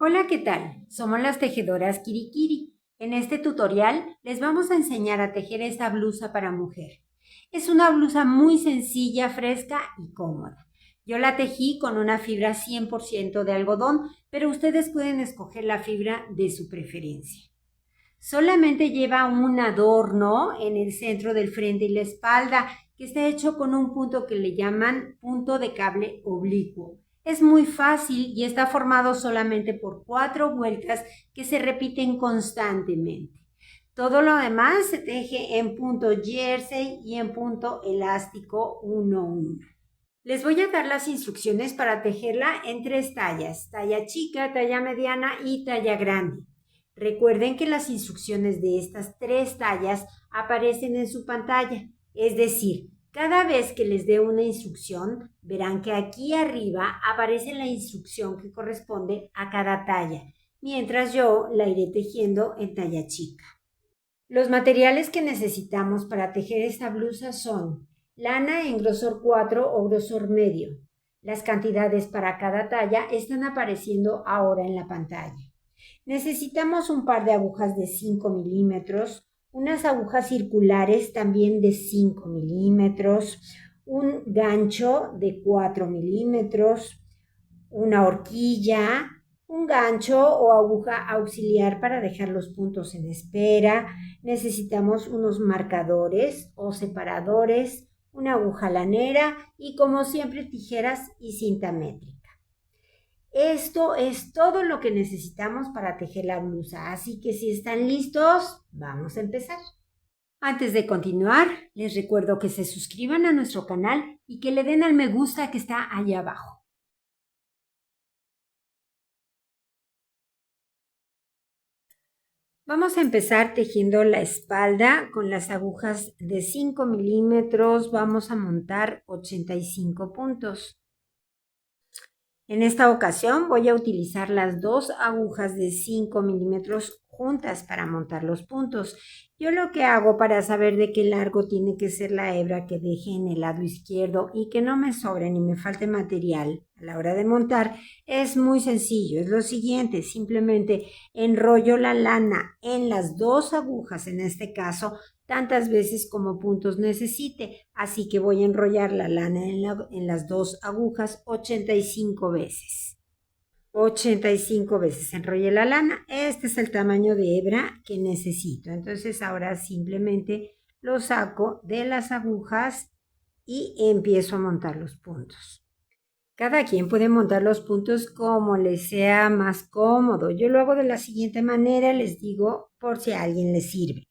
Hola, ¿qué tal? Somos las tejedoras Kirikiri. En este tutorial les vamos a enseñar a tejer esta blusa para mujer. Es una blusa muy sencilla, fresca y cómoda. Yo la tejí con una fibra 100% de algodón, pero ustedes pueden escoger la fibra de su preferencia. Solamente lleva un adorno en el centro del frente y la espalda, que está hecho con un punto que le llaman punto de cable oblicuo. Es muy fácil y está formado solamente por 4 vueltas que se repiten constantemente. Todo lo demás se teje en punto jersey y en punto elástico 1-1. Les voy a dar las instrucciones para tejerla en 3 tallas: talla chica, talla mediana y talla grande. Recuerden que las instrucciones de estas 3 tallas aparecen en su pantalla, es decir, cada vez que les dé una instrucción, verán que aquí arriba aparece la instrucción que corresponde a cada talla, mientras yo la iré tejiendo en talla chica. Los materiales que necesitamos para tejer esta blusa son lana en grosor 4 o grosor medio. Las cantidades para cada talla están apareciendo ahora en la pantalla. Necesitamos un par de agujas de 5 milímetros, unas agujas circulares también de 5 milímetros, un gancho de 4 milímetros, una horquilla, un gancho o aguja auxiliar para dejar los puntos en espera. Necesitamos unos marcadores o separadores, una aguja lanera y, como siempre, tijeras y cinta métrica. Esto es todo lo que necesitamos para tejer la blusa, así que si están listos, vamos a empezar. Antes de continuar, les recuerdo que se suscriban a nuestro canal y que le den al me gusta que está allá abajo. Vamos a empezar tejiendo la espalda con las agujas de 5 milímetros. Vamos a montar 85 puntos. En esta ocasión voy a utilizar las 2 agujas de 5 milímetros juntas para montar los puntos. Yo lo que hago para saber de qué largo tiene que ser la hebra que deje en el lado izquierdo y que no me sobre ni me falte material a la hora de montar es muy sencillo. Es lo siguiente: simplemente enrollo la lana en las 2 agujas, en este caso, tantas veces como puntos necesite. Así que voy a enrollar la lana en las 2 agujas 85 veces. 85 veces enrollé la lana. Este es el tamaño de hebra que necesito. Entonces ahora simplemente lo saco de las agujas y empiezo a montar los puntos. Cada quien puede montar los puntos como les sea más cómodo. Yo lo hago de la siguiente manera, les digo por si a alguien le sirve.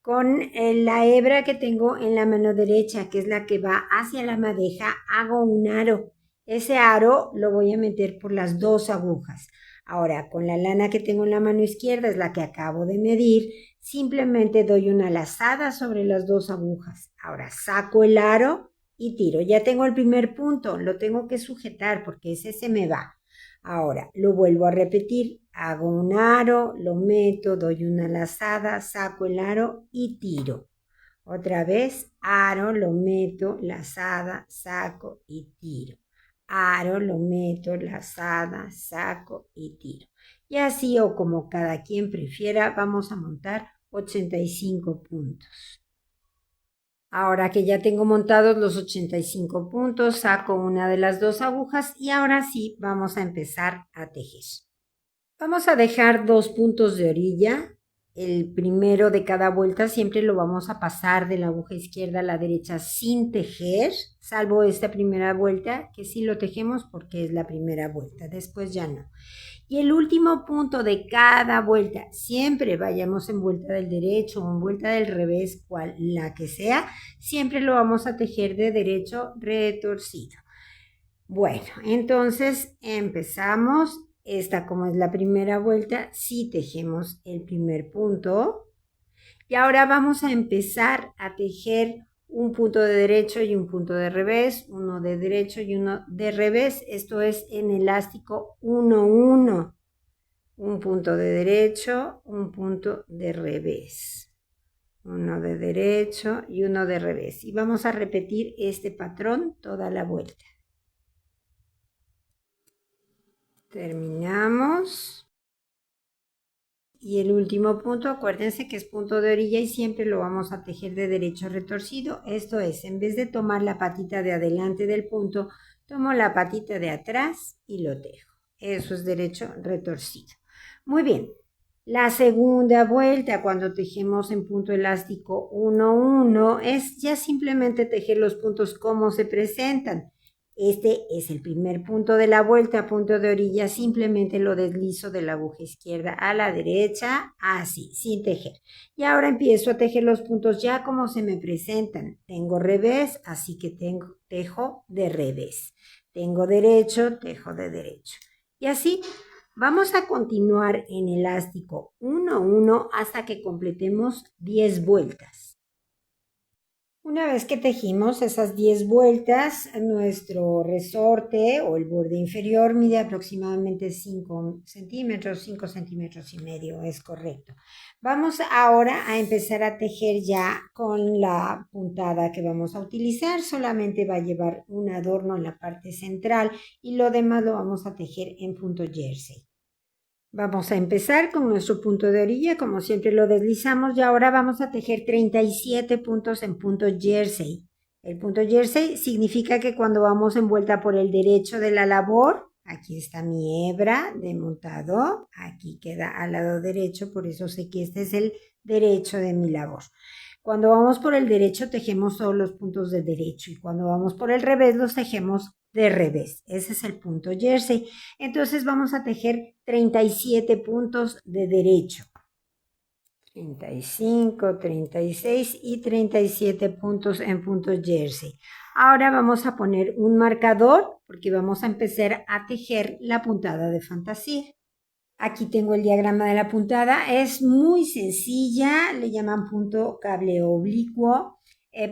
Con la hebra que tengo en la mano derecha, que es la que va hacia la madeja, hago un aro. Ese aro lo voy a meter por las 2 agujas. Ahora, con la lana que tengo en la mano izquierda, es la que acabo de medir, simplemente doy una lazada sobre las 2 agujas. Ahora saco el aro y tiro. Ya tengo el primer punto, lo tengo que sujetar porque ese se me va. Ahora lo vuelvo a repetir, hago un aro, lo meto, doy una lazada, saco el aro y tiro. Otra vez, aro, lo meto, lazada, saco y tiro. Aro, lo meto, lazada, saco y tiro. Y así, o como cada quien prefiera, vamos a montar 85 puntos. Ahora que ya tengo montados los 85 puntos, saco una de las 2 agujas y ahora sí vamos a empezar a tejer. Vamos a dejar 2 puntos de orilla. El primero de cada vuelta siempre lo vamos a pasar de la aguja izquierda a la derecha sin tejer, salvo esta primera vuelta que sí lo tejemos porque es la primera vuelta, después ya no. Y el último punto de cada vuelta, siempre vayamos en vuelta del derecho o en vuelta del revés, cual la que sea, siempre lo vamos a tejer de derecho retorcido. Bueno, entonces empezamos. Esta, como es la primera vuelta, sí tejemos el primer punto. Y ahora vamos a empezar a tejer un punto de derecho y un punto de revés, uno de derecho y uno de revés. Esto es en elástico 1-1. Un punto de derecho, un punto de revés. Uno de derecho y uno de revés. Y vamos a repetir este patrón toda la vuelta. Terminamos. Y el último punto, acuérdense que es punto de orilla y siempre lo vamos a tejer de derecho retorcido. Esto es, en vez de tomar la patita de adelante del punto, tomo la patita de atrás y lo tejo. Eso es derecho retorcido. Muy bien. La segunda vuelta, cuando tejemos en punto elástico 1-1, es ya simplemente tejer los puntos como se presentan. Este es el primer punto de la vuelta, punto de orilla, simplemente lo deslizo de la aguja izquierda a la derecha, así, sin tejer. Y ahora empiezo a tejer los puntos ya como se me presentan. Tengo revés, así que tejo de revés. Tengo derecho, tejo de derecho. Y así vamos a continuar en elástico 1-1 hasta que completemos 10 vueltas. Una vez que tejimos esas 10 vueltas, nuestro resorte o el borde inferior mide aproximadamente 5 centímetros, 5 centímetros y medio, es correcto. Vamos ahora a empezar a tejer ya con la puntada que vamos a utilizar. Solamente va a llevar un adorno en la parte central y lo demás lo vamos a tejer en punto jersey. Vamos a empezar con nuestro punto de orilla, como siempre lo deslizamos y ahora vamos a tejer 37 puntos en punto jersey. El punto jersey significa que cuando vamos envuelta por el derecho de la labor, aquí está mi hebra de montado, aquí queda al lado derecho, por eso sé que este es el derecho de mi labor. Cuando vamos por el derecho tejemos todos los puntos de derecho y cuando vamos por el revés los tejemos de revés. Ese es el punto jersey. Entonces vamos a tejer 37 puntos de derecho. 35, 36 y 37 puntos en punto jersey. Ahora vamos a poner un marcador porque vamos a empezar a tejer la puntada de fantasía. Aquí tengo el diagrama de la puntada. Es muy sencilla, le llaman punto cable oblicuo.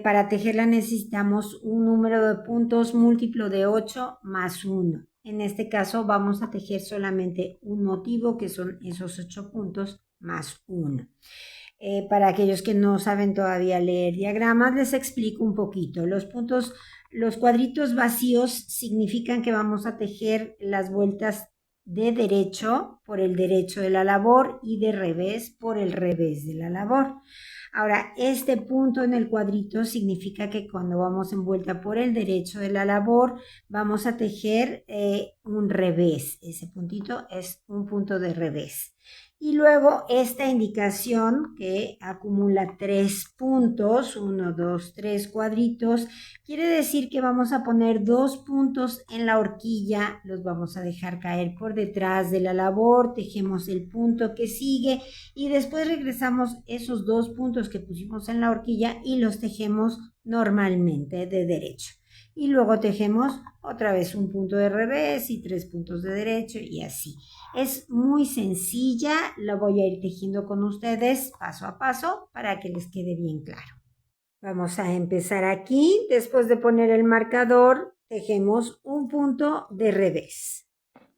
Para tejerla necesitamos un número de puntos múltiplo de 8 más 1. En este caso vamos a tejer solamente un motivo que son esos 8 puntos más 1. Para aquellos que no saben todavía leer diagramas, les explico un poquito. Los puntos, los cuadritos vacíos significan que vamos a tejer las vueltas de derecho por el derecho de la labor y de revés por el revés de la labor. Ahora, este punto en el cuadrito significa que cuando vamos envuelta por el derecho de la labor, vamos a tejer un revés. Ese puntito es un punto de revés. Y luego esta indicación que acumula 3 puntos, 1, 2, 3 cuadritos, quiere decir que vamos a poner 2 puntos en la horquilla, los vamos a dejar caer por detrás de la labor, tejemos el punto que sigue y después regresamos esos 2 puntos que pusimos en la horquilla y los tejemos normalmente de derecho. Y luego tejemos otra vez un punto de revés y 3 puntos de derecho y así. Es muy sencilla, la voy a ir tejiendo con ustedes paso a paso para que les quede bien claro. Vamos a empezar aquí, después de poner el marcador, tejemos un punto de revés.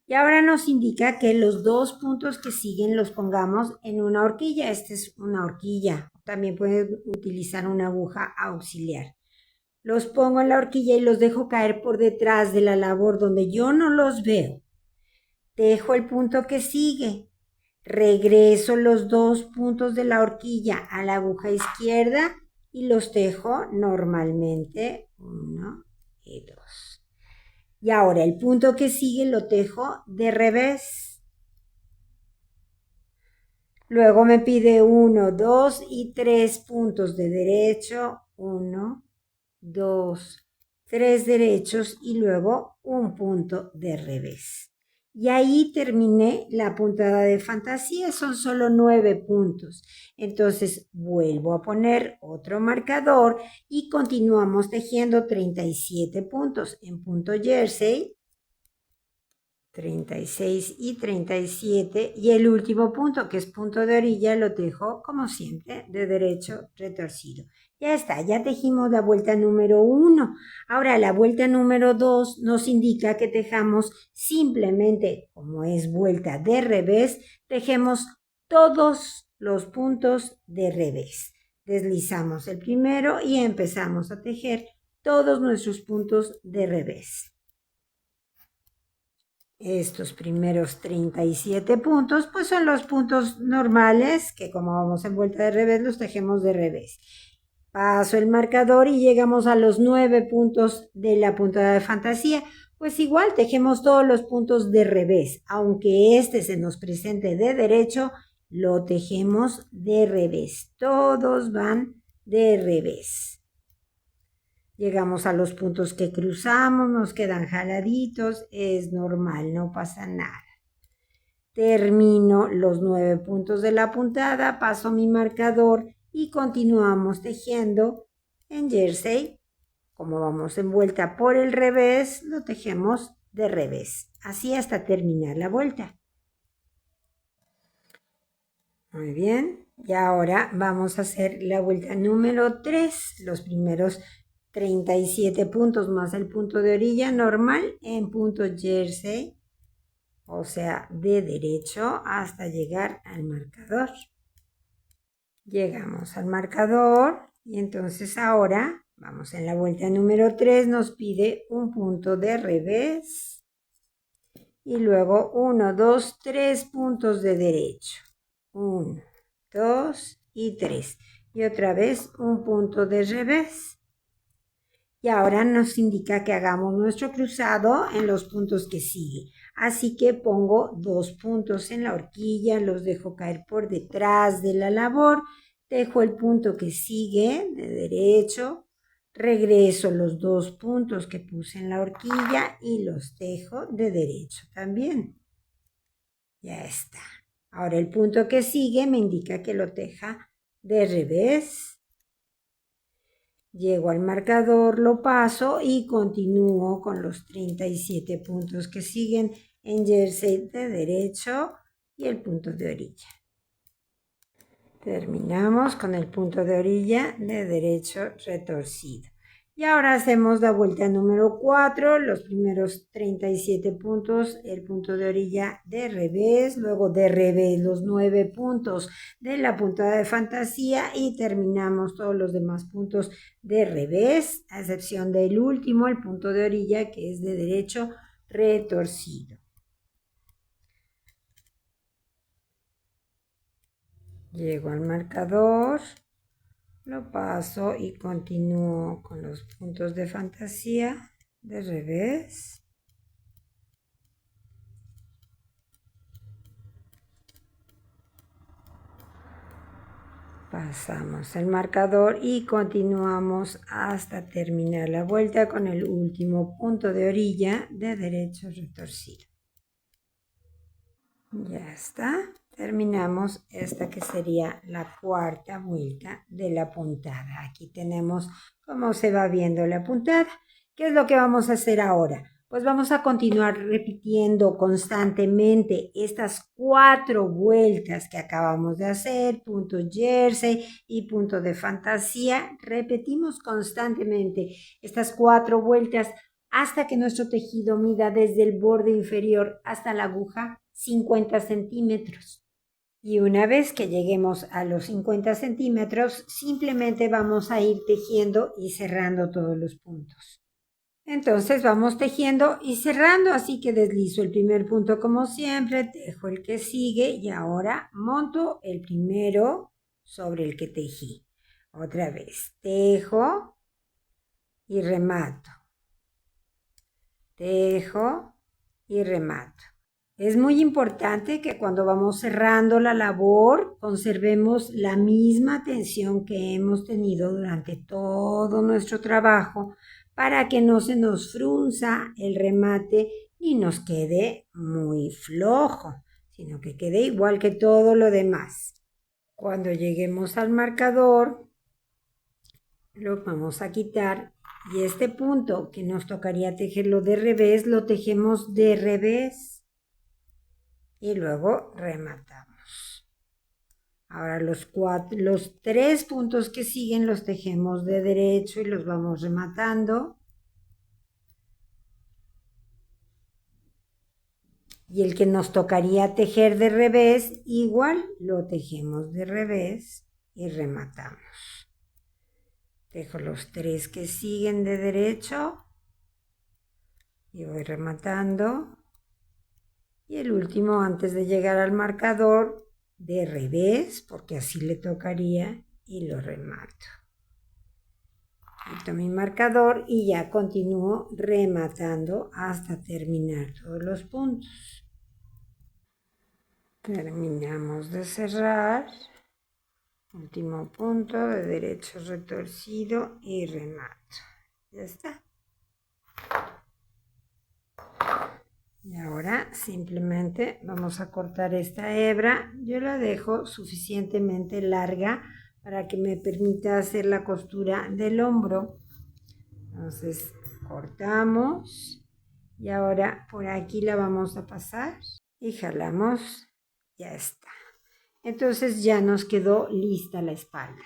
Y ahora nos indica que los 2 puntos que siguen los pongamos en una horquilla. Esta es una horquilla, también pueden utilizar una aguja auxiliar. Los pongo en la horquilla y los dejo caer por detrás de la labor donde yo no los veo. Tejo el punto que sigue. Regreso los 2 puntos de la horquilla a la aguja izquierda y los tejo normalmente. 1 y 2. Y ahora el punto que sigue lo tejo de revés. Luego me pide 1, 2 y 3 puntos de derecho. 1, 2, 3 derechos y luego un punto de revés. Y ahí terminé la puntada de fantasía, son solo 9 puntos. Entonces vuelvo a poner otro marcador y continuamos tejiendo 37 puntos en punto jersey. 36 y 37 y el último punto que es punto de orilla lo tejo como siempre de derecho retorcido. Ya está, ya tejimos la vuelta número 1. Ahora la vuelta número 2 nos indica que tejamos simplemente, como es vuelta de revés, tejemos todos los puntos de revés. Deslizamos el primero y empezamos a tejer todos nuestros puntos de revés. Estos primeros 37 puntos, pues son los puntos normales, que como vamos en vuelta de revés, los tejemos de revés. Paso el marcador y llegamos a los 9 puntos de la puntada de fantasía. Pues igual tejemos todos los puntos de revés. Aunque este se nos presente de derecho, lo tejemos de revés. Todos van de revés. Llegamos a los puntos que cruzamos, nos quedan jaladitos, es normal, no pasa nada. Termino los 9 puntos de la puntada, paso mi marcador y continuamos tejiendo en jersey. Como vamos en vuelta por el revés, lo tejemos de revés, así hasta terminar la vuelta. Muy bien, y ahora vamos a hacer la vuelta número 3, los primeros 37 puntos más el punto de orilla normal en punto jersey, o sea, de derecho hasta llegar al marcador. Llegamos al marcador y entonces ahora vamos en la vuelta número 3, nos pide un punto de revés y luego 1, 2, 3 puntos de derecho. 1, 2 y 3. Y otra vez un punto de revés. Y ahora nos indica que hagamos nuestro cruzado en los puntos que sigue. Así que pongo 2 puntos en la horquilla, los dejo caer por detrás de la labor, dejo el punto que sigue de derecho, regreso los 2 puntos que puse en la horquilla y los dejo de derecho también. Ya está. Ahora el punto que sigue me indica que lo teja de revés. Llego al marcador, lo paso y continúo con los 37 puntos que siguen en jersey de derecho y el punto de orilla. Terminamos con el punto de orilla de derecho retorcido. Y ahora hacemos la vuelta número 4, los primeros 37 puntos, el punto de orilla de revés, luego de revés los 9 puntos de la puntada de fantasía y terminamos todos los demás puntos de revés, a excepción del último, el punto de orilla que es de derecho retorcido. Llego al marcador, lo paso y continúo con los puntos de fantasía de revés. Pasamos el marcador y continuamos hasta terminar la vuelta con el último punto de orilla de derecho retorcido. Ya está. Terminamos esta que sería la cuarta vuelta de la puntada. Aquí tenemos cómo se va viendo la puntada. ¿Qué es lo que vamos a hacer ahora? Pues vamos a continuar repitiendo constantemente estas 4 vueltas que acabamos de hacer, punto jersey y punto de fantasía. Repetimos constantemente estas 4 vueltas hasta que nuestro tejido mida desde el borde inferior hasta la aguja 50 centímetros. Y una vez que lleguemos a los 50 centímetros, simplemente vamos a ir tejiendo y cerrando todos los puntos. Entonces vamos tejiendo y cerrando, así que deslizo el primer punto como siempre, tejo el que sigue y ahora monto el primero sobre el que tejí. Otra vez, tejo y remato. Tejo y remato. Es muy importante que cuando vamos cerrando la labor conservemos la misma tensión que hemos tenido durante todo nuestro trabajo para que no se nos frunza el remate ni nos quede muy flojo, sino que quede igual que todo lo demás. Cuando lleguemos al marcador, lo vamos a quitar y este punto que nos tocaría tejerlo de revés, lo tejemos de revés. Y luego rematamos. Ahora los 3 puntos que siguen los tejemos de derecho y los vamos rematando. Y el que nos tocaría tejer de revés, igual lo tejemos de revés y rematamos. Tejo los 3 que siguen de derecho y voy rematando. Y el último, antes de llegar al marcador, de revés, porque así le tocaría, y lo remato. Quito mi marcador y ya continúo rematando hasta terminar todos los puntos. Terminamos de cerrar. Último punto de derecho retorcido y remato. Ya está. Y ahora simplemente vamos a cortar esta hebra. Yo la dejo suficientemente larga para que me permita hacer la costura del hombro. Entonces cortamos y ahora por aquí la vamos a pasar y jalamos. Ya está. Entonces ya nos quedó lista la espalda.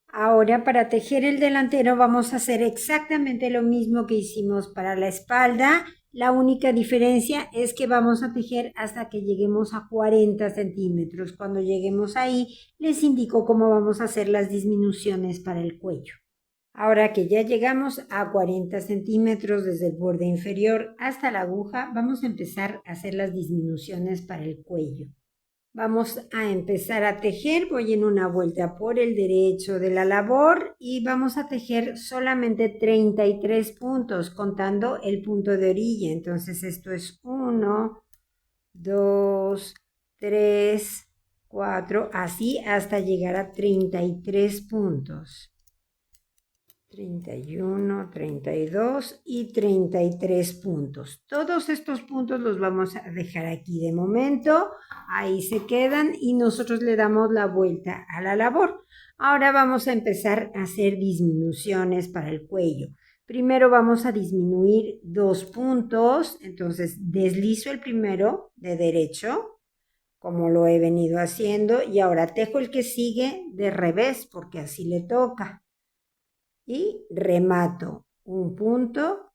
Ahora para tejer el delantero vamos a hacer exactamente lo mismo que hicimos para la espalda. La única diferencia es que vamos a tejer hasta que lleguemos a 40 centímetros. Cuando lleguemos ahí les indico cómo vamos a hacer las disminuciones para el cuello. Ahora que ya llegamos a 40 centímetros desde el borde inferior hasta la aguja, vamos a empezar a hacer las disminuciones para el cuello. Vamos a empezar a tejer, voy en una vuelta por el derecho de la labor y vamos a tejer solamente 33 puntos contando el punto de orilla. Entonces esto es 1, 2, 3, 4, así hasta llegar a 33 puntos. 31, 32 y 33 puntos. Todos estos puntos los vamos a dejar aquí de momento. Ahí se quedan y nosotros le damos la vuelta a la labor. Ahora vamos a empezar a hacer disminuciones para el cuello. Primero vamos a disminuir 2 puntos. Entonces deslizo el primero de derecho, como lo he venido haciendo. Y ahora tejo el que sigue de revés, porque así le toca. Y remato un punto,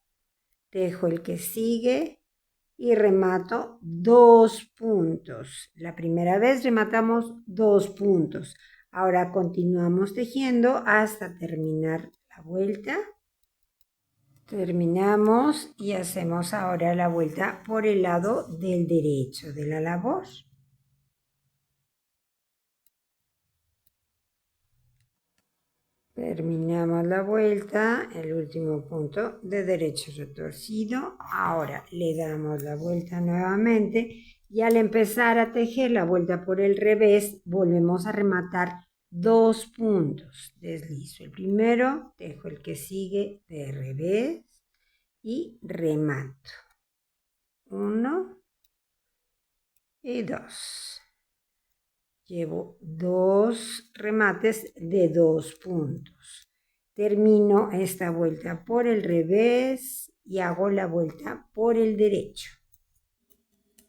tejo el que sigue y remato 2 puntos. La primera vez rematamos 2 puntos. Ahora continuamos tejiendo hasta terminar la vuelta. Terminamos y hacemos ahora la vuelta por el lado del derecho de la labor. Terminamos la vuelta, el último punto de derecho retorcido. Ahora le damos la vuelta nuevamente y al empezar a tejer la vuelta por el revés, volvemos a rematar 2 puntos. Deslizo el primero, tejo el que sigue de revés y remato. 1 y 2. Llevo 2 remates de 2 puntos. Termino esta vuelta por el revés y hago la vuelta por el derecho.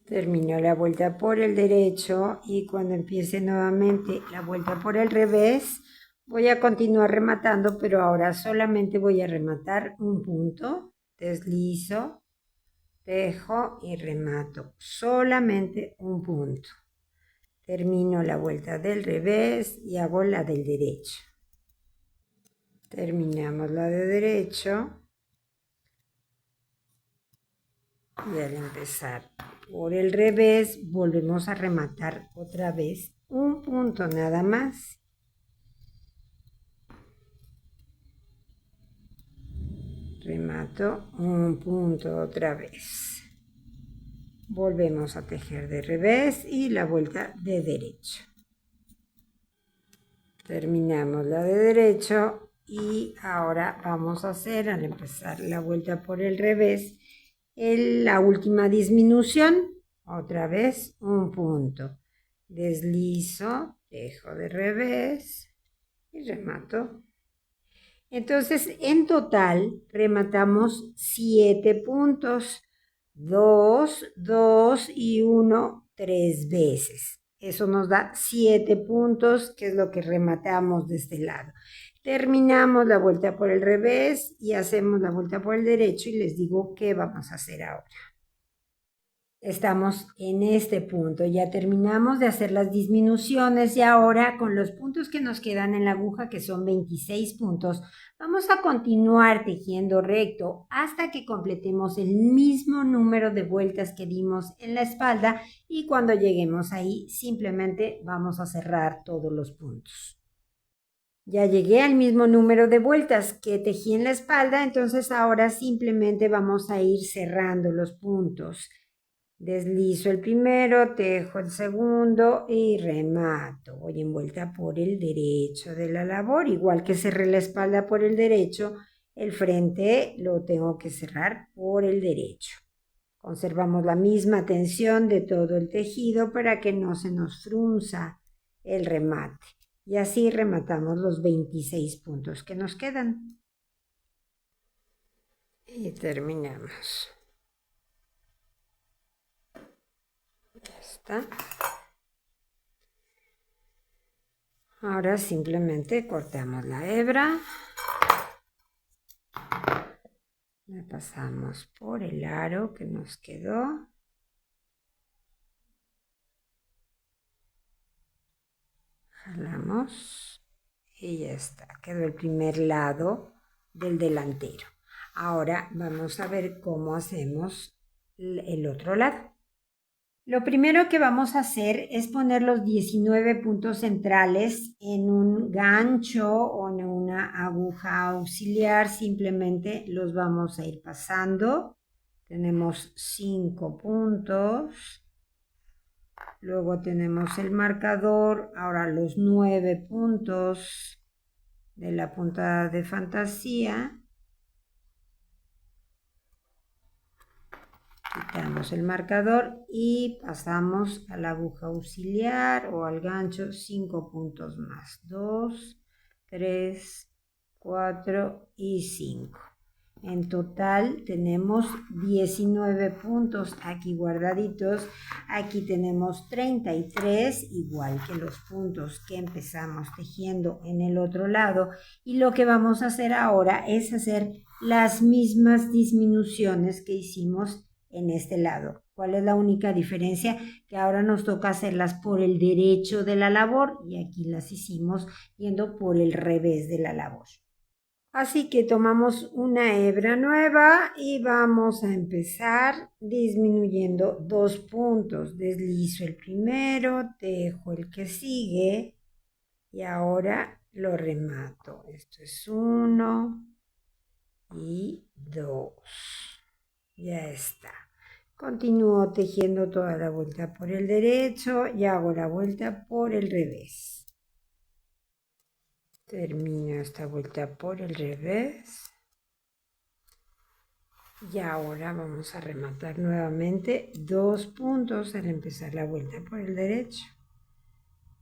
Termino la vuelta por el derecho y cuando empiece nuevamente la vuelta por el revés, voy a continuar rematando, pero ahora solamente voy a rematar un punto. Deslizo, tejo y remato. Solamente un punto. Termino la vuelta del revés y hago la del derecho. Terminamos la de derecho. Y al empezar por el revés, volvemos a rematar otra vez un punto nada más. Remato un punto otra vez. Volvemos a tejer de revés y la vuelta de derecho. Terminamos la de derecho y ahora vamos a hacer, al empezar la vuelta por el revés, la última disminución. Otra vez un punto. Deslizo, tejo de revés y remato. Entonces, en total, rematamos 7 puntos. 2, 2 y 1, 3 veces. Eso nos da 7 puntos, que es lo que rematamos de este lado. Terminamos la vuelta por el revés y hacemos la vuelta por el derecho y les digo qué vamos a hacer ahora. Estamos en este punto, ya terminamos de hacer las disminuciones y ahora con los puntos que nos quedan en la aguja, que son 26 puntos, vamos a continuar tejiendo recto hasta que completemos el mismo número de vueltas que dimos en la espalda y cuando lleguemos ahí simplemente vamos a cerrar todos los puntos. Ya llegué al mismo número de vueltas que tejí en la espalda, entonces ahora simplemente vamos a ir cerrando los puntos. Deslizo el primero, tejo el segundo y remato. Voy envuelta por el derecho de la labor. Igual que cerré la espalda por el derecho, el frente lo tengo que cerrar por el derecho. Conservamos la misma tensión de todo el tejido para que no se nos frunza el remate. Y así rematamos los 26 puntos que nos quedan. Y terminamos. Ya está. Ahora simplemente cortamos la hebra. La pasamos por el aro que nos quedó. Jalamos y ya está. Quedó el primer lado del delantero. Ahora vamos a ver cómo hacemos el otro lado. Lo primero que vamos a hacer es poner los 19 puntos centrales en un gancho o en una aguja auxiliar. Simplemente los vamos a ir pasando. Tenemos 5 puntos. Luego tenemos el marcador. Ahora los 9 puntos de la puntada de fantasía. Quitamos el marcador y pasamos a la aguja auxiliar o al gancho 5 puntos más. 2, 3, 4 y 5. En total tenemos 19 puntos aquí guardaditos. Aquí tenemos 33, igual que los puntos que empezamos tejiendo en el otro lado. Y lo que vamos a hacer ahora es hacer las mismas disminuciones que hicimos en este lado. ¿Cuál es la única diferencia? Que ahora nos toca hacerlas por el derecho de la labor y aquí las hicimos yendo por el revés de la labor. Así que tomamos una hebra nueva y vamos a empezar disminuyendo 2 puntos. Deslizo el primero, tejo el que sigue y ahora lo remato. Esto es 1 y 2. Ya está. Continúo tejiendo toda la vuelta por el derecho y hago la vuelta por el revés. Termino esta vuelta por el revés. Y ahora vamos a rematar nuevamente 2 puntos al empezar la vuelta por el derecho.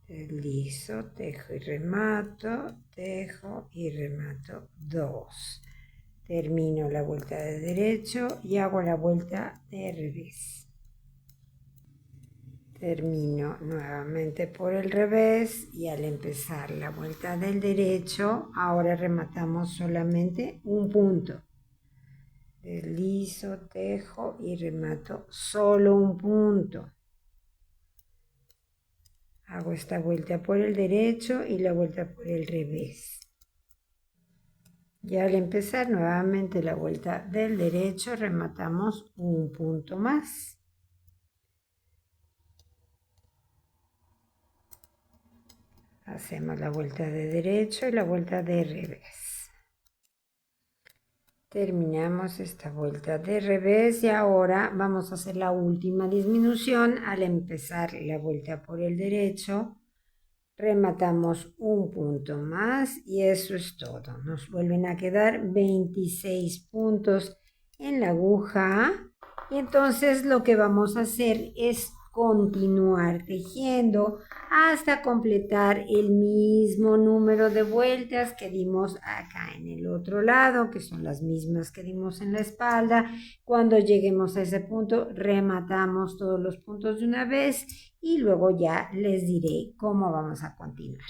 Deslizo, tejo y remato, tejo y remato 2. Termino la vuelta de derecho y hago la vuelta de revés. Termino nuevamente por el revés y al empezar la vuelta del derecho, ahora rematamos solamente un punto. Deslizo, tejo y remato solo un punto. Hago esta vuelta por el derecho y la vuelta por el revés. Y al empezar nuevamente la vuelta del derecho, rematamos un punto más. Hacemos la vuelta de derecho y la vuelta de revés. Terminamos esta vuelta de revés y ahora vamos a hacer la última disminución. Al empezar la vuelta por el derecho, rematamos un punto más y eso es todo. Nos vuelven a quedar 26 puntos en la aguja y entonces lo que vamos a hacer es continuar tejiendo hasta completar el mismo número de vueltas que dimos acá en el otro lado, que son las mismas que dimos en la espalda. Cuando lleguemos a ese punto, rematamos todos los puntos de una vez y luego ya les diré cómo vamos a continuar.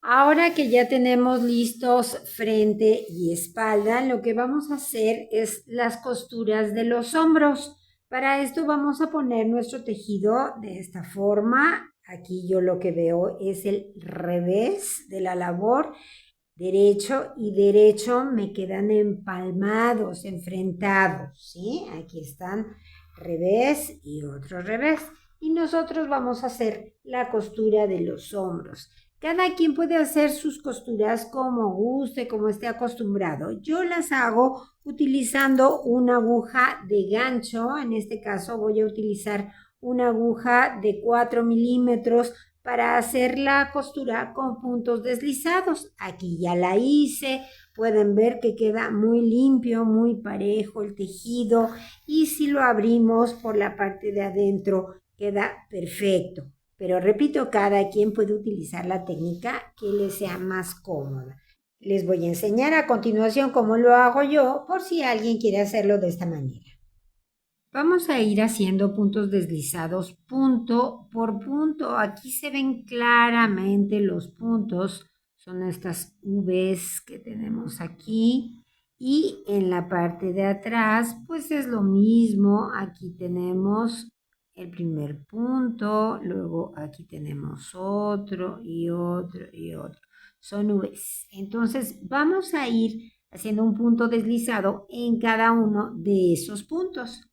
Ahora que ya tenemos listos frente y espalda, lo que vamos a hacer es las costuras de los hombros. Para esto vamos a poner nuestro tejido de esta forma. Aquí yo lo que veo es el revés de la labor. Derecho y derecho me quedan empalmados, enfrentados, ¿sí? Aquí están revés y otro revés. Y nosotros vamos a hacer la costura de los hombros. Cada quien puede hacer sus costuras como guste, como esté acostumbrado. Yo las hago utilizando una aguja de gancho. En este caso voy a utilizar una aguja de 4 milímetros para hacer la costura con puntos deslizados. Aquí ya la hice, pueden ver que queda muy limpio, muy parejo el tejido y si lo abrimos por la parte de adentro queda perfecto. Pero repito, cada quien puede utilizar la técnica que les sea más cómoda. Les voy a enseñar a continuación cómo lo hago yo por si alguien quiere hacerlo de esta manera. Vamos a ir haciendo puntos deslizados punto por punto. Aquí se ven claramente los puntos. Son estas V's que tenemos aquí. Y en la parte de atrás, pues es lo mismo. Aquí tenemos el primer punto. Luego aquí tenemos otro y otro y otro. Son V's. Entonces vamos a ir haciendo un punto deslizado en cada uno de esos puntos.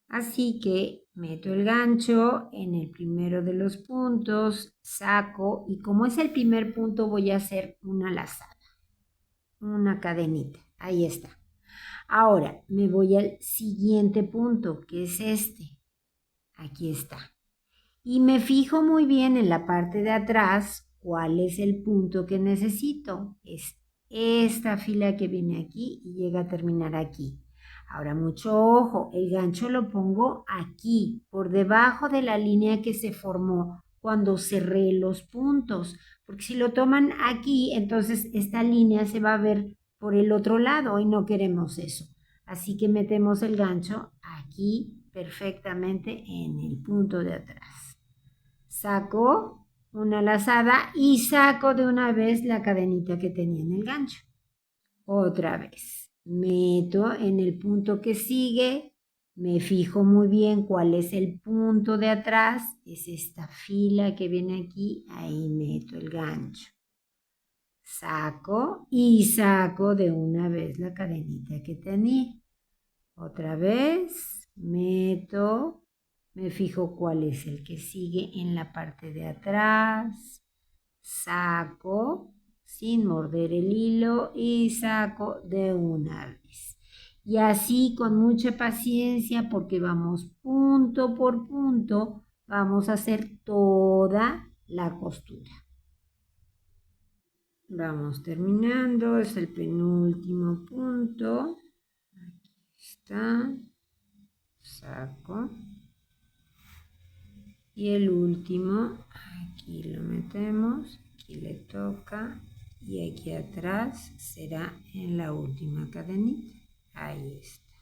Así que meto el gancho en el primero de los puntos, saco y como es el primer punto voy a hacer una lazada, una cadenita. Ahí está. Ahora me voy al siguiente punto, que es este. Aquí está. Y me fijo muy bien en la parte de atrás cuál es el punto que necesito. Es esta fila que viene aquí y llega a terminar aquí. Ahora mucho ojo, el gancho lo pongo aquí, por debajo de la línea que se formó cuando cerré los puntos, porque si lo toman aquí, entonces esta línea se va a ver por el otro lado y no queremos eso. Así que metemos el gancho aquí perfectamente en el punto de atrás. Saco una lazada y saco de una vez la cadenita que tenía en el gancho. Otra vez, meto en el punto que sigue, me fijo muy bien cuál es el punto de atrás, es esta fila que viene aquí, ahí meto el gancho. Saco y saco de una vez la cadenita que tenía. Otra vez, meto, me fijo cuál es el que sigue en la parte de atrás, saco sin morder el hilo y saco de una vez. Y así con mucha paciencia porque vamos punto por punto, vamos a hacer toda la costura. Vamos terminando, es el penúltimo punto. Aquí está. Saco. Y el último, aquí lo metemos, aquí le toca y aquí atrás será en la última cadenita. Ahí está.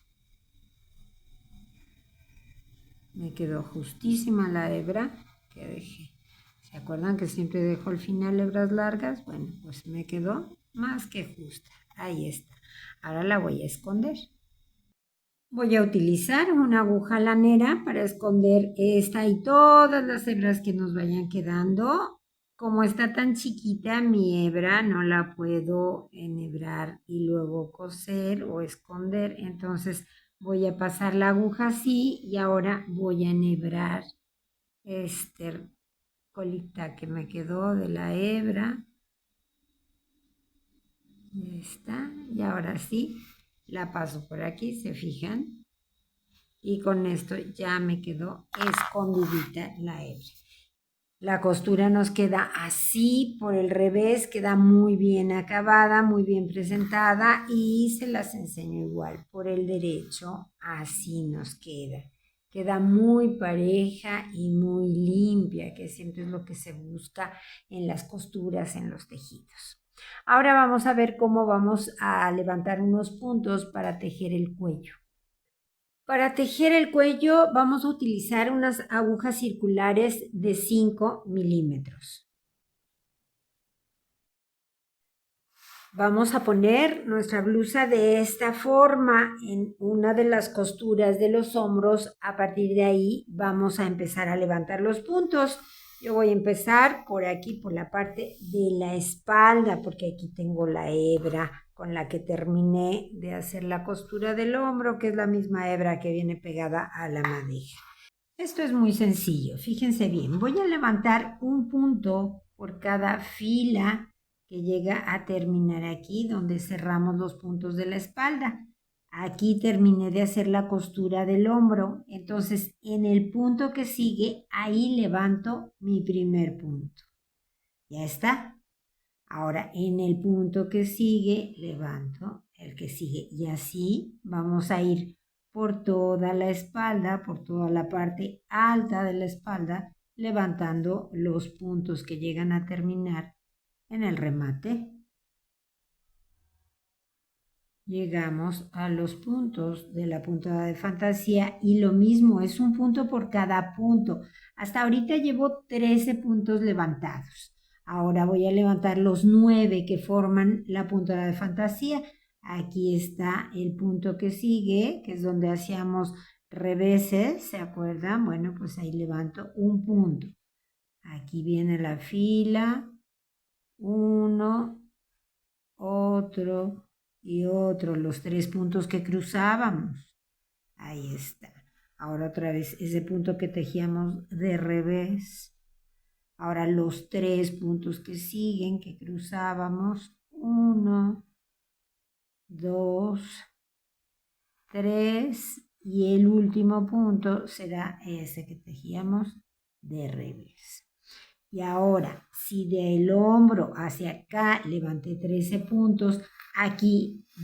Me quedó justísima la hebra que dejé. ¿Se acuerdan que siempre dejo al final hebras largas? Bueno, pues me quedó más que justa. Ahí está. Ahora la voy a esconder. Voy a utilizar una aguja lanera para esconder esta y todas las hebras que nos vayan quedando. Como está tan chiquita mi hebra, no la puedo enhebrar y luego coser o esconder. Entonces voy a pasar la aguja así y ahora voy a enhebrar este colita que me quedó de la hebra. Ya está. Y ahora sí, la paso por aquí, ¿se fijan? Y con esto ya me quedó escondidita la hebra. La costura nos queda así, por el revés, queda muy bien acabada, muy bien presentada y se las enseño igual. Por el derecho, así nos queda. Queda muy pareja y muy limpia, que siempre es lo que se busca en las costuras, en los tejidos. Ahora vamos a ver cómo vamos a levantar unos puntos para tejer el cuello. Para tejer el cuello vamos a utilizar unas agujas circulares de 5 milímetros. Vamos a poner nuestra blusa de esta forma en una de las costuras de los hombros. A partir de ahí vamos a empezar a levantar los puntos. Yo voy a empezar por aquí, por la parte de la espalda, porque aquí tengo la hebra con la que terminé de hacer la costura del hombro, que es la misma hebra que viene pegada a la madeja. Esto es muy sencillo, fíjense bien. Voy a levantar un punto por cada fila que llega a terminar aquí, donde cerramos los puntos de la espalda. Aquí terminé de hacer la costura del hombro, entonces en el punto que sigue, ahí levanto mi primer punto. Ya está. Ahora en el punto que sigue, levanto el que sigue y así vamos a ir por toda la espalda, por toda la parte alta de la espalda, levantando los puntos que llegan a terminar en el remate. Llegamos a los puntos de la puntada de fantasía y lo mismo, es un punto por cada punto. Hasta ahorita llevo 13 puntos levantados. Ahora voy a levantar los 9 que forman la puntada de fantasía. Aquí está el punto que sigue, que es donde hacíamos reveses, ¿se acuerdan? Bueno, pues ahí levanto un punto. Aquí viene la fila, uno, otro y otro, los 3 puntos que cruzábamos. Ahí está. Ahora otra vez ese punto que tejíamos de revés. Ahora los 3 puntos que siguen, que cruzábamos. 1, 2, 3 y el último punto será ese que tejíamos de revés. Y ahora, si del hombro hacia acá levanté 13 puntos,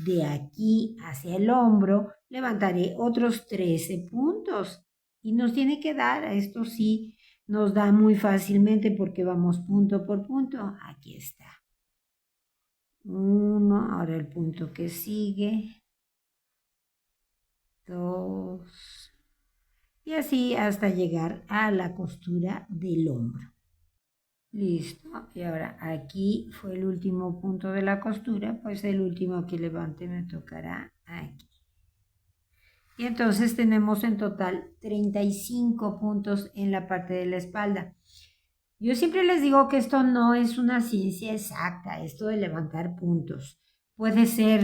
de aquí hacia el hombro, levantaré otros 13 puntos. Y nos tiene que dar, esto sí, nos da muy fácilmente porque vamos punto por punto. Aquí está. 1, ahora el punto que sigue. 2. Y así hasta llegar a la costura del hombro. Listo, y ahora aquí fue el último punto de la costura, pues el último que levante me tocará aquí. Y entonces tenemos en total 35 puntos en la parte de la espalda. Yo siempre les digo que esto no es una ciencia exacta, esto de levantar puntos. Puede ser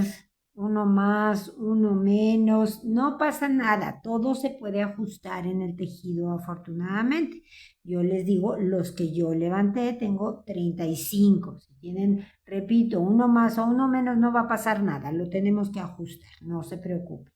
uno más, uno menos, no pasa nada, todo se puede ajustar en el tejido afortunadamente. Yo les digo, los que yo levanté tengo 35. Si tienen, repito, uno más o uno menos no va a pasar nada, lo tenemos que ajustar, no se preocupen.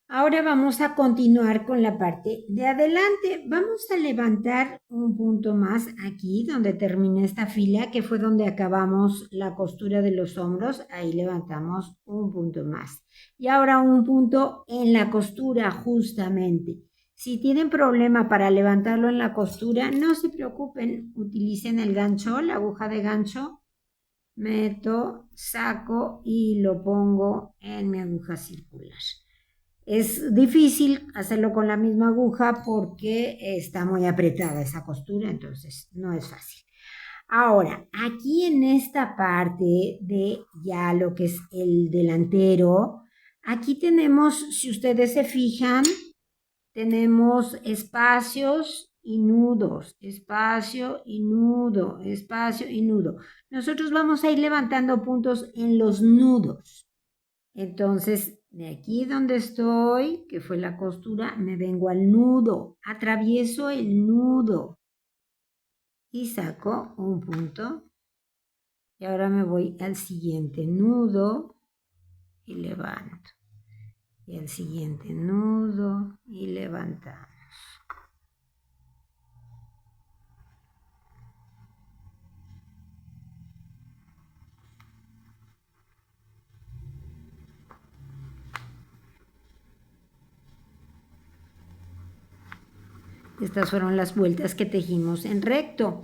Ahora vamos a continuar con la parte de adelante. Vamos a levantar un punto más aquí donde termina esta fila, que fue donde acabamos la costura de los hombros. Ahí levantamos un punto más. Y ahora un punto en la costura justamente. Si tienen problema para levantarlo en la costura, no se preocupen. Utilicen el gancho, la aguja de gancho. Meto, saco y lo pongo en mi aguja circular. Es difícil hacerlo con la misma aguja porque está muy apretada esa costura, entonces no es fácil. Ahora, aquí en esta parte de ya lo que es el delantero, aquí tenemos, si ustedes se fijan, tenemos espacios y nudos, espacio y nudo, espacio y nudo. Nosotros vamos a ir levantando puntos en los nudos. Entonces, de aquí donde estoy, que fue la costura, me vengo al nudo, atravieso el nudo y saco un punto. Y ahora me voy al siguiente nudo y levanto. Y al siguiente nudo y levantamos. Estas fueron las vueltas que tejimos en recto.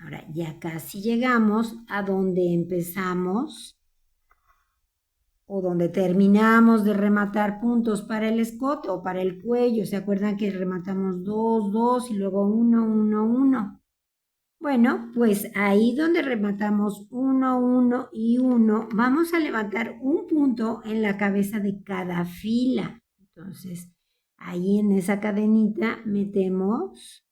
Ahora ya casi llegamos a donde empezamos o donde terminamos de rematar puntos para el escote o para el cuello. ¿Se acuerdan que rematamos 2, 2 y luego 1, 1, 1? Bueno, pues ahí donde rematamos 1, 1 y 1, vamos a levantar un punto en la cabeza de cada fila. Entonces, ahí en esa cadenita metemos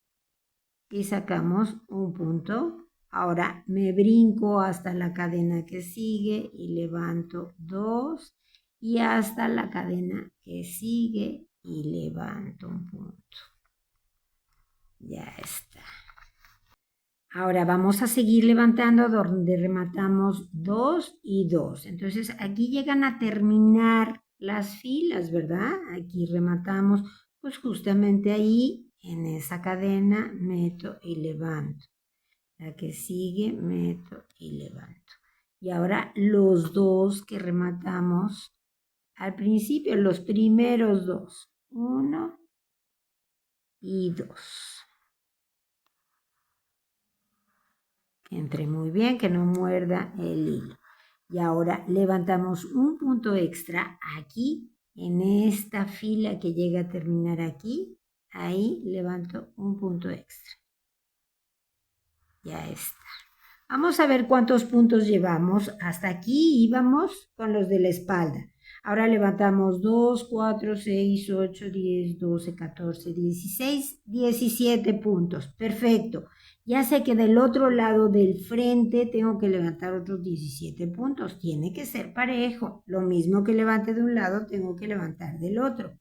y sacamos un punto. Ahora me brinco hasta la cadena que sigue y levanto 2 y hasta la cadena que sigue y levanto un punto. Ya está. Ahora vamos a seguir levantando donde rematamos 2 y 2. Entonces aquí llegan a terminar las filas, ¿verdad? Aquí rematamos, pues justamente ahí en esa cadena meto y levanto. La que sigue meto y levanto. Y ahora los dos que rematamos al principio, los primeros dos. 1 y 2. Que entre muy bien, que no muerda el hilo. Y ahora levantamos un punto extra aquí, en esta fila que llega a terminar aquí. Ahí levanto un punto extra. Ya está. Vamos a ver cuántos puntos llevamos. Hasta aquí íbamos con los de la espalda. Ahora levantamos 2, 4, 6, 8, 10, 12, 14, 16, 17 puntos. Perfecto. Ya sé que del otro lado del frente tengo que levantar otros 17 puntos. Tiene que ser parejo. Lo mismo que levante de un lado, tengo que levantar del otro.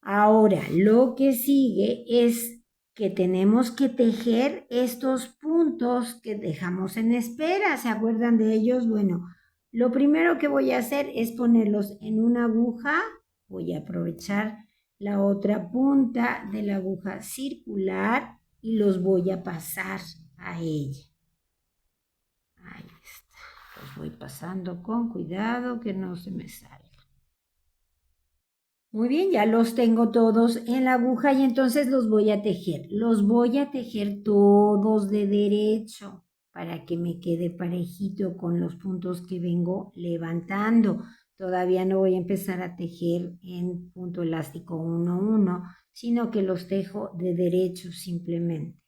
Ahora, lo que sigue es que tenemos que tejer estos puntos que dejamos en espera. ¿Se acuerdan de ellos? Bueno, lo primero que voy a hacer es ponerlos en una aguja. Voy a aprovechar la otra punta de la aguja circular y los voy a pasar a ella. Ahí está. Los voy pasando con cuidado que no se me salga. Muy bien, ya los tengo todos en la aguja y entonces los voy a tejer. Los voy a tejer todos de derecho para que me quede parejito con los puntos que vengo levantando. Todavía no voy a empezar a tejer en punto elástico 1, 1, sino que los tejo de derecho simplemente.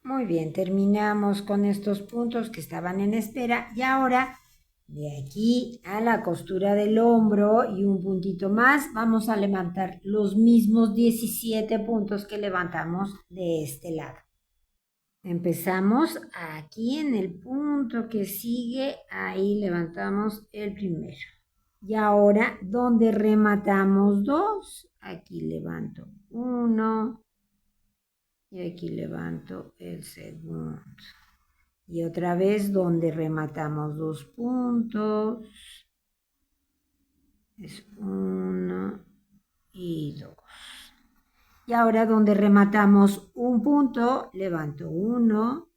Muy bien, terminamos con estos puntos que estaban en espera y ahora de aquí a la costura del hombro y un puntito más, vamos a levantar los mismos 17 puntos que levantamos de este lado. Empezamos aquí en el punto que sigue, ahí levantamos el primero. Y ahora, donde rematamos 2, aquí levanto 1 y aquí levanto el segundo. Y otra vez donde rematamos 2 puntos. Es 1 y 2. Y ahora donde rematamos un punto, levanto 1,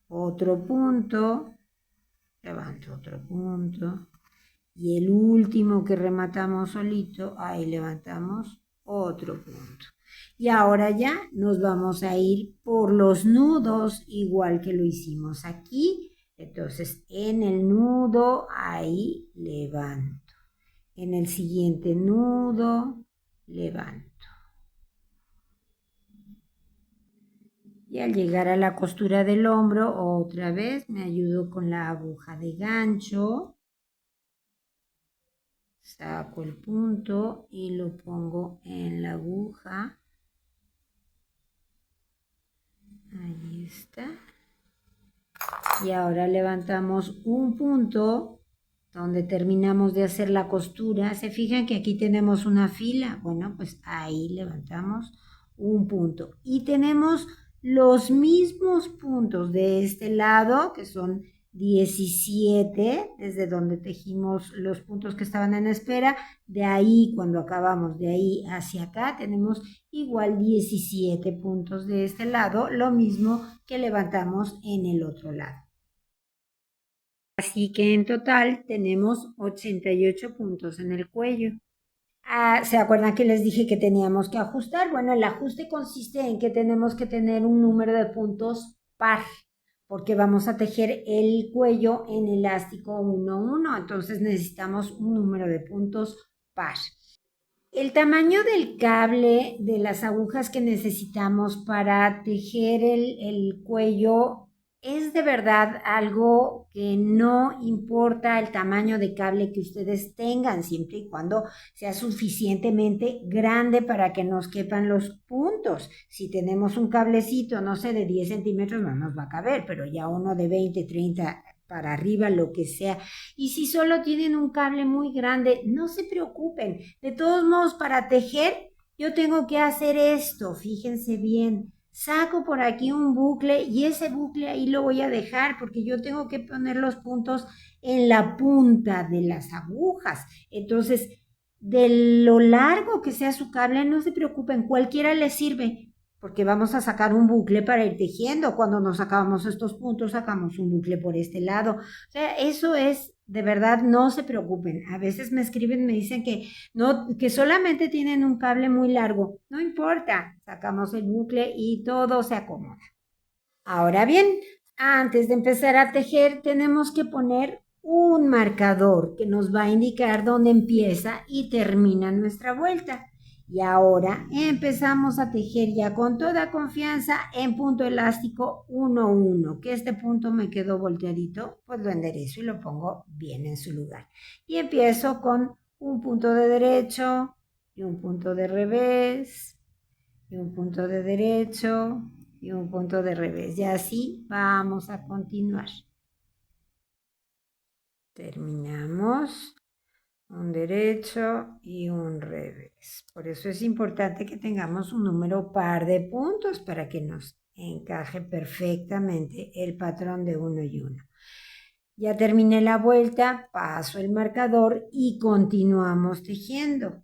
otro punto, levanto otro punto. Y el último que rematamos solito, ahí levantamos otro punto. Y ahora ya nos vamos a ir por los nudos, igual que lo hicimos aquí. Entonces, en el nudo, ahí levanto. En el siguiente nudo, levanto. Y al llegar a la costura del hombro, otra vez me ayudo con la aguja de gancho. Saco el punto y lo pongo en la aguja. Ahí está. Y ahora levantamos un punto donde terminamos de hacer la costura. ¿Se fijan que aquí tenemos una fila? Bueno, pues ahí levantamos un punto. Y tenemos los mismos puntos de este lado, que son 17, desde donde tejimos los puntos que estaban en espera. De ahí, cuando acabamos de ahí hacia acá, tenemos igual 17 puntos de este lado, lo mismo que levantamos en el otro lado. Así que en total tenemos 88 puntos en el cuello. ¿Se acuerdan que les dije que teníamos que ajustar? Bueno, el ajuste consiste en que tenemos que tener un número de puntos par, porque vamos a tejer el cuello en elástico 1, 1, entonces necesitamos un número de puntos par. El tamaño del cable, de las agujas que necesitamos para tejer el cuello, es de verdad algo que no importa el tamaño de cable que ustedes tengan, siempre y cuando sea suficientemente grande para que nos quepan los puntos. Si tenemos un cablecito, no sé, de 10 centímetros, no nos va a caber, pero ya uno de 20, 30 para arriba, lo que sea. Y si solo tienen un cable muy grande, no se preocupen. De todos modos, para tejer, yo tengo que hacer esto, fíjense bien. Saco por aquí un bucle y ese bucle ahí lo voy a dejar porque yo tengo que poner los puntos en la punta de las agujas. Entonces, de lo largo que sea su cable, no se preocupen, cualquiera les sirve porque vamos a sacar un bucle para ir tejiendo. Cuando nos sacamos estos puntos, sacamos un bucle por este lado. O sea, eso es, de verdad, no se preocupen. A veces me escriben, me dicen que no, que solamente tienen un cable muy largo. No importa, sacamos el bucle y todo se acomoda. Ahora bien, antes de empezar a tejer, tenemos que poner un marcador que nos va a indicar dónde empieza y termina nuestra vuelta. Y ahora empezamos a tejer ya con toda confianza en punto elástico 1-1, que este punto me quedó volteadito, pues lo enderezo y lo pongo bien en su lugar. Y empiezo con un punto de derecho y un punto de revés y un punto de derecho y un punto de revés. Y así vamos a continuar. Terminamos un derecho y un revés. Por eso es importante que tengamos un número par de puntos para que nos encaje perfectamente el patrón de 1 y 1. Ya terminé la vuelta, paso el marcador y continuamos tejiendo.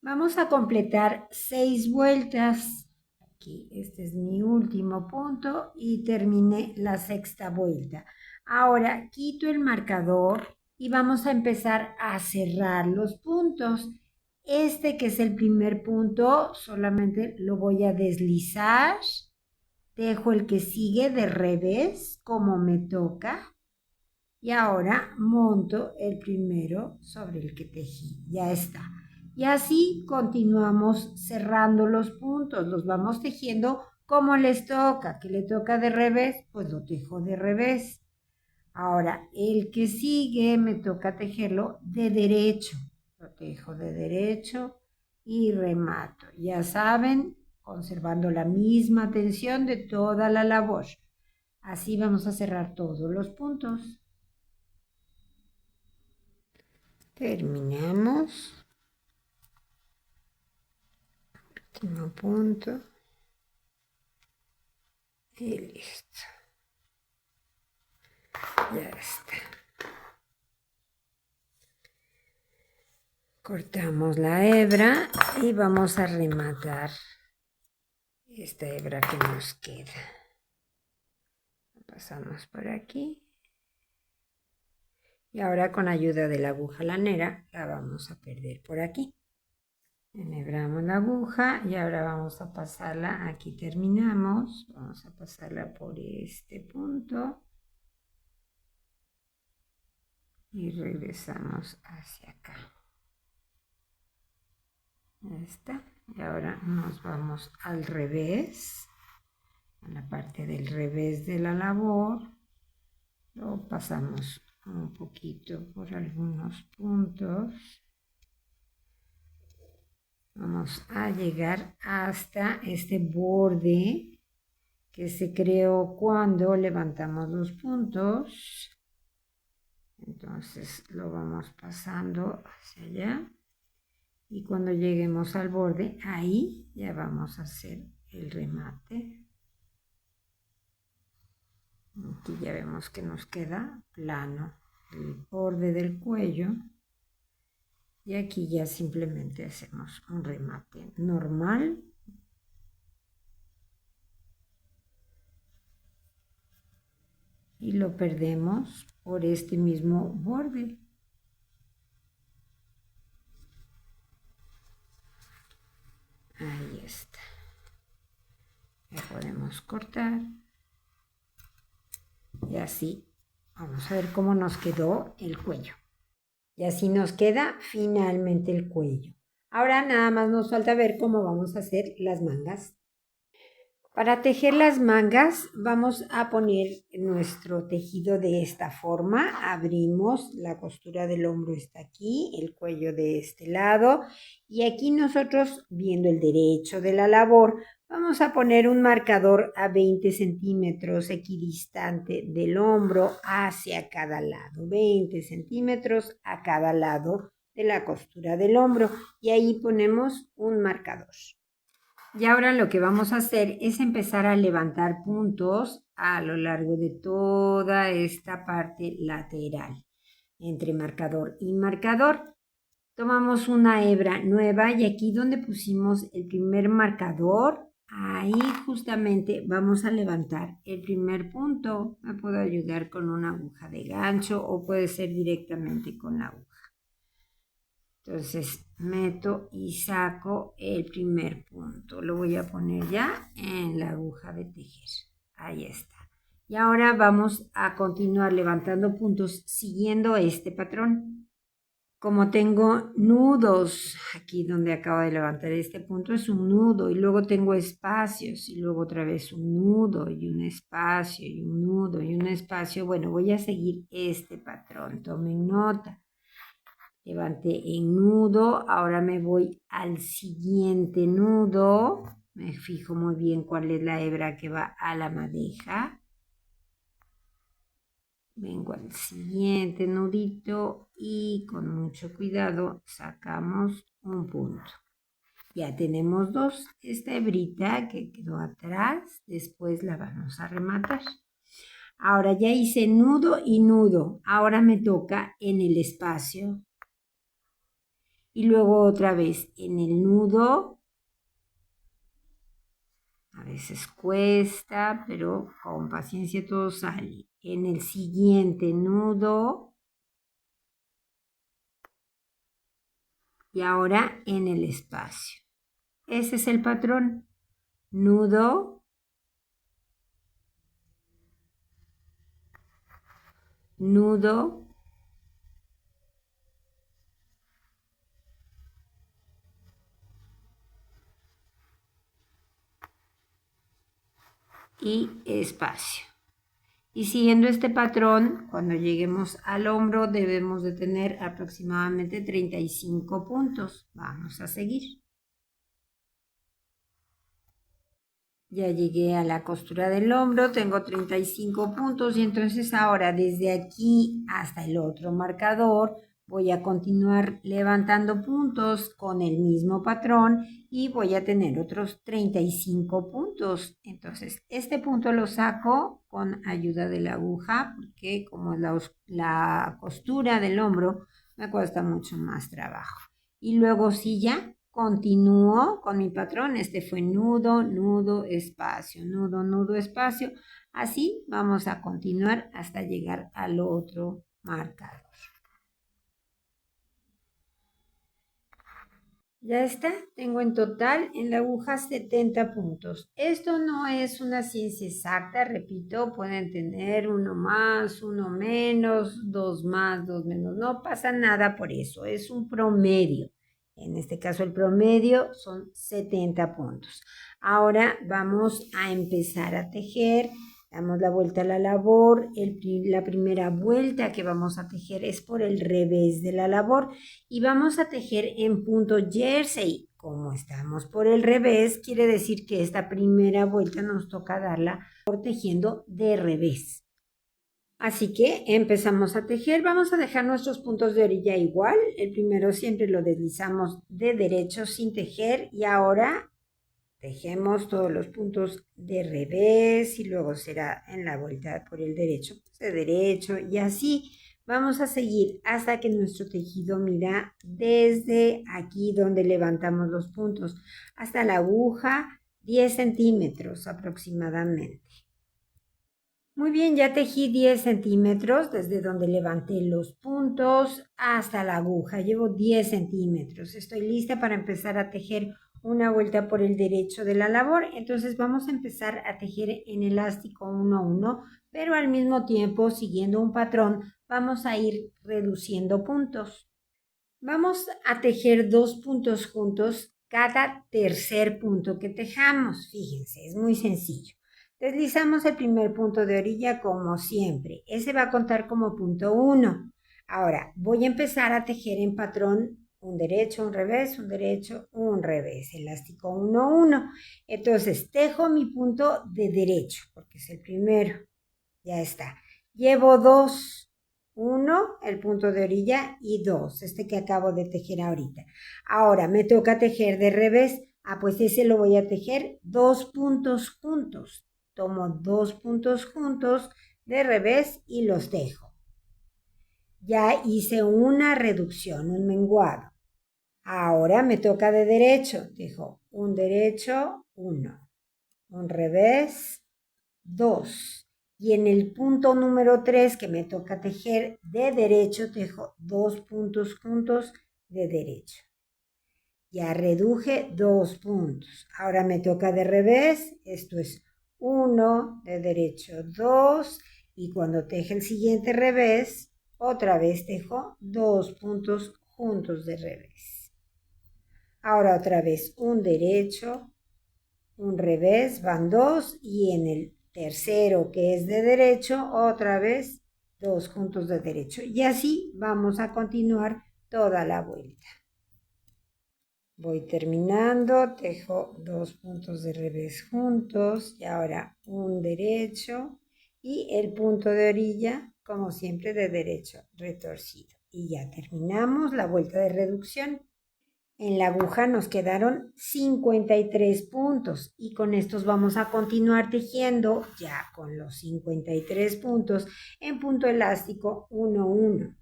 Vamos a completar 6 vueltas. Aquí, este es mi último punto y terminé la sexta vuelta. Ahora quito el marcador y vamos a empezar a cerrar los puntos. Este que es el primer punto, solamente lo voy a deslizar. Dejo el que sigue de revés como me toca. Y ahora monto el primero sobre el que tejí. Ya está. Y así continuamos cerrando los puntos. Los vamos tejiendo como les toca. Que le toca de revés, pues lo tejo de revés. Ahora, el que sigue me toca tejerlo de derecho. Lo tejo de derecho y remato. Ya saben, conservando la misma tensión de toda la labor. Así vamos a cerrar todos los puntos. Terminamos. Último punto. Y listo. Ya está. Cortamos la hebra y vamos a rematar esta hebra que nos queda. Pasamos por aquí. Y ahora con ayuda de la aguja lanera la vamos a perder por aquí. Enhebramos la aguja y ahora vamos a pasarla, aquí terminamos, vamos a pasarla por este punto y regresamos hacia acá. Ya está. Y ahora nos vamos al revés, a la parte del revés de la labor. Lo pasamos un poquito por algunos puntos. Vamos a llegar hasta este borde que se creó cuando levantamos los puntos. Entonces lo vamos pasando hacia allá. Y cuando lleguemos al borde, ahí ya vamos a hacer el remate. Aquí ya vemos que nos queda plano el borde del cuello. Y aquí ya simplemente hacemos un remate normal. Y lo perdemos por este mismo borde. Ahí está. Ya podemos cortar. Y así vamos a ver cómo nos quedó el cuello. Y así nos queda finalmente el cuello. Ahora nada más nos falta ver cómo vamos a hacer las mangas. Para tejer las mangas vamos a poner nuestro tejido de esta forma. Abrimos, la costura del hombro está aquí, el cuello de este lado y aquí nosotros viendo el derecho de la labor vamos a poner un marcador a 20 centímetros equidistante del hombro hacia cada lado, 20 centímetros a cada lado de la costura del hombro y ahí ponemos un marcador. Y ahora lo que vamos a hacer es empezar a levantar puntos a lo largo de toda esta parte lateral. Entre marcador y marcador, tomamos una hebra nueva y aquí donde pusimos el primer marcador, ahí justamente vamos a levantar el primer punto. Me puedo ayudar con una aguja de gancho o puede ser directamente con la aguja. Entonces meto y saco el primer punto. Lo voy a poner ya en la aguja de tejer. Ahí está. Y ahora vamos a continuar levantando puntos siguiendo este patrón. Como tengo nudos, aquí donde acabo de levantar este punto es un nudo y luego tengo espacios y luego otra vez un nudo y un espacio y un nudo y un espacio. Bueno, voy a seguir este patrón. Tomen nota. Levanté en nudo, ahora me voy al siguiente nudo, me fijo muy bien cuál es la hebra que va a la madeja, vengo al siguiente nudito y con mucho cuidado sacamos un punto. Ya tenemos dos, esta hebrita que quedó atrás, después la vamos a rematar. Ahora ya hice nudo y nudo, ahora me toca en el espacio. Y luego otra vez en el nudo, a veces cuesta, pero con paciencia todo sale. En el siguiente nudo y ahora en el espacio. Ese es el patrón. Nudo, nudo, y espacio. Y siguiendo este patrón, cuando lleguemos al hombro debemos de tener aproximadamente 35 puntos. Vamos a seguir. Ya llegué a la costura del hombro, tengo 35 puntos y entonces ahora desde aquí hasta el otro marcador voy a continuar levantando puntos con el mismo patrón y voy a tener otros 35 puntos. Entonces este punto lo saco con ayuda de la aguja porque como es la costura del hombro me cuesta mucho más trabajo. Y luego sí ya continúo con mi patrón. Este fue nudo, nudo, espacio, nudo, nudo, espacio. Así vamos a continuar hasta llegar al otro marcador. Ya está, tengo en total en la aguja 70 puntos. Esto no es una ciencia exacta, repito, pueden tener uno más, uno menos, dos más, dos menos. No pasa nada por eso, es un promedio. En este caso el promedio son 70 puntos. Ahora vamos a empezar a tejer. Damos la vuelta a la labor. La primera vuelta que vamos a tejer es por el revés de la labor y vamos a tejer en punto jersey. Como estamos por el revés, quiere decir que esta primera vuelta nos toca darla por tejiendo de revés. Así que empezamos a tejer, vamos a dejar nuestros puntos de orilla igual. El primero siempre lo deslizamos de derecho sin tejer y ahora tejemos todos los puntos de revés y luego será en la vuelta por el derecho, pues de derecho y así vamos a seguir hasta que nuestro tejido mida desde aquí donde levantamos los puntos hasta la aguja 10 centímetros aproximadamente. Muy bien, ya tejí 10 centímetros desde donde levanté los puntos hasta la aguja. Llevo 10 centímetros. Estoy lista para empezar a tejer una vuelta por el derecho de la labor. Entonces vamos a empezar a tejer en elástico 1 a 1, pero al mismo tiempo, siguiendo un patrón, vamos a ir reduciendo puntos. Vamos a tejer 2 puntos juntos cada tercer punto que tejamos. Fíjense, es muy sencillo. Deslizamos el primer punto de orilla como siempre. Ese va a contar como punto 1. Ahora, voy a empezar a tejer en patrón un derecho, un revés, un derecho, un revés. Elástico 1, 1. Entonces, tejo mi punto de derecho, porque es el primero. Ya está. Llevo 2. 1, el punto de orilla, y 2, este que acabo de tejer ahorita. Ahora me toca tejer de revés. Pues ese lo voy a tejer 2 puntos juntos. Tomo 2 puntos juntos de revés y los tejo. Ya hice una reducción, un menguado. Ahora me toca de derecho. Tejo un derecho, 1. Un revés, 2. Y en el punto número 3 que me toca tejer de derecho, tejo 2 puntos juntos de derecho. Ya reduje 2 puntos. Ahora me toca de revés. Esto es 1 de derecho, 2. Y cuando teje el siguiente revés, otra vez tejo 2 puntos juntos de revés. Ahora otra vez un derecho, un revés, van 2, y en el tercero que es de derecho, otra vez 2 juntos de derecho. Y así vamos a continuar toda la vuelta. Voy terminando, tejo 2 puntos de revés juntos y ahora un derecho y el punto de orilla, como siempre, de derecho retorcido. Y ya terminamos la vuelta de reducción. En la aguja nos quedaron 53 puntos y con estos vamos a continuar tejiendo ya con los 53 puntos en punto elástico 1, 1.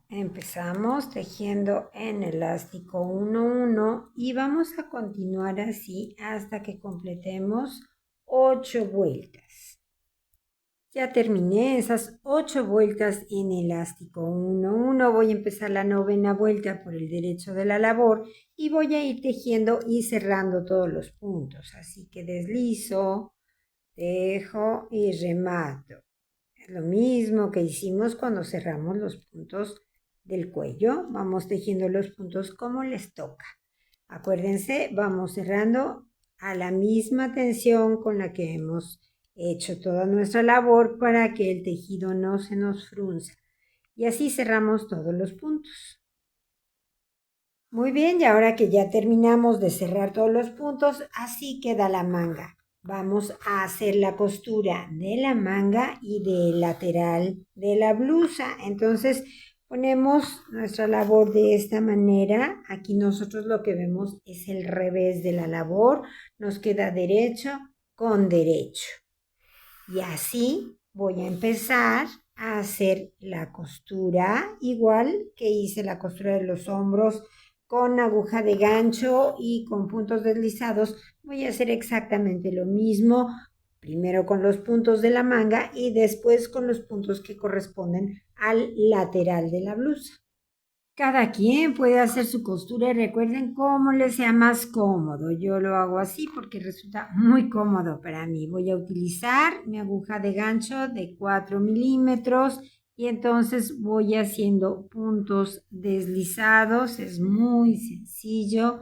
Empezamos tejiendo en elástico 1, 1 y vamos a continuar así hasta que completemos 8 vueltas. Ya terminé esas 8 vueltas en elástico 1, 1. Voy a empezar la 9ª vuelta por el derecho de la labor y voy a ir tejiendo y cerrando todos los puntos. Así que deslizo, tejo y remato. Es lo mismo que hicimos cuando cerramos los puntos del cuello. Vamos tejiendo los puntos como les toca. Acuérdense, vamos cerrando a la misma tensión con la que hemos hecho toda nuestra labor para que el tejido no se nos frunza. Y así cerramos todos los puntos. Muy bien, y ahora que ya terminamos de cerrar todos los puntos, así queda la manga. Vamos a hacer la costura de la manga y del lateral de la blusa. Entonces ponemos nuestra labor de esta manera. Aquí nosotros lo que vemos es el revés de la labor. Nos queda derecho con derecho. Y así voy a empezar a hacer la costura, igual que hice la costura de los hombros con aguja de gancho y con puntos deslizados. Voy a hacer exactamente lo mismo, primero con los puntos de la manga y después con los puntos que corresponden al lateral de la blusa. Cada quien puede hacer su costura y recuerden cómo les sea más cómodo. Yo lo hago así porque resulta muy cómodo para mí. Voy a utilizar mi aguja de gancho de 4 milímetros y entonces voy haciendo puntos deslizados. Es muy sencillo.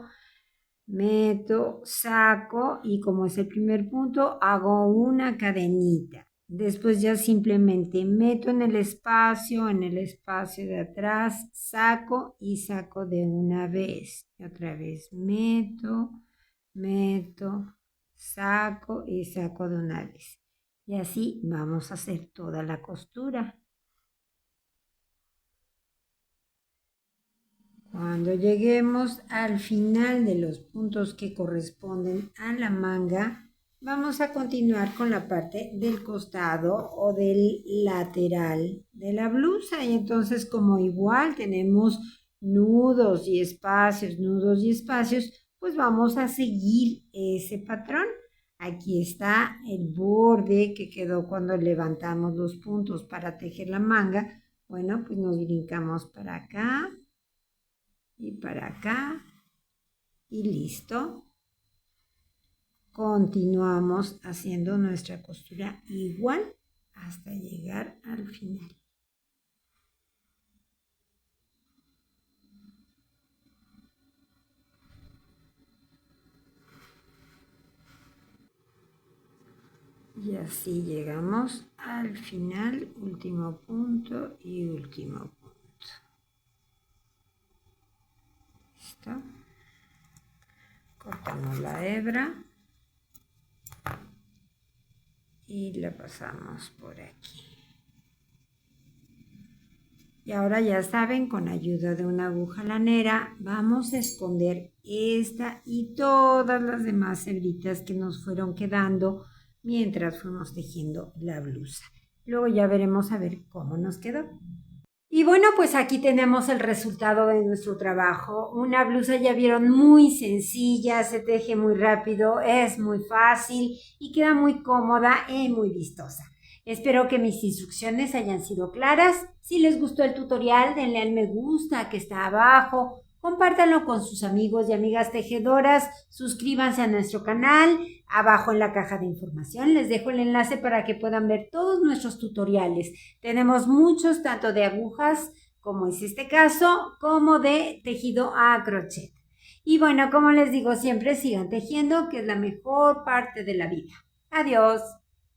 Meto, saco y como es el primer punto, hago una cadenita. Después ya simplemente meto en el espacio de atrás, saco y saco de una vez. Y otra vez meto, saco y saco de una vez. Y así vamos a hacer toda la costura. Cuando lleguemos al final de los puntos que corresponden a la manga, vamos a continuar con la parte del costado o del lateral de la blusa. Y entonces, como igual tenemos nudos y espacios, pues vamos a seguir ese patrón. Aquí está el borde que quedó cuando levantamos los puntos para tejer la manga. Bueno, pues nos brincamos para acá y para acá y listo. Continuamos haciendo nuestra costura igual hasta llegar al final. Y así llegamos al final, último punto y último punto. ¿Listo? Cortamos la hebra y la pasamos por aquí. Y ahora ya saben, con ayuda de una aguja lanera vamos a esconder esta y todas las demás hebritas que nos fueron quedando mientras fuimos tejiendo la blusa. Luego ya veremos a ver cómo nos quedó. Y bueno, pues aquí tenemos el resultado de nuestro trabajo. Una blusa, ya vieron, muy sencilla, se teje muy rápido, es muy fácil y queda muy cómoda y muy vistosa. Espero que mis instrucciones hayan sido claras. Si les gustó el tutorial, denle al me gusta que está abajo. Compártanlo con sus amigos y amigas tejedoras. Suscríbanse a nuestro canal. Abajo en la caja de información les dejo el enlace para que puedan ver todos nuestros tutoriales. Tenemos muchos, tanto de agujas, como es este caso, como de tejido a crochet. Y bueno, como les digo siempre, sigan tejiendo, que es la mejor parte de la vida. Adiós.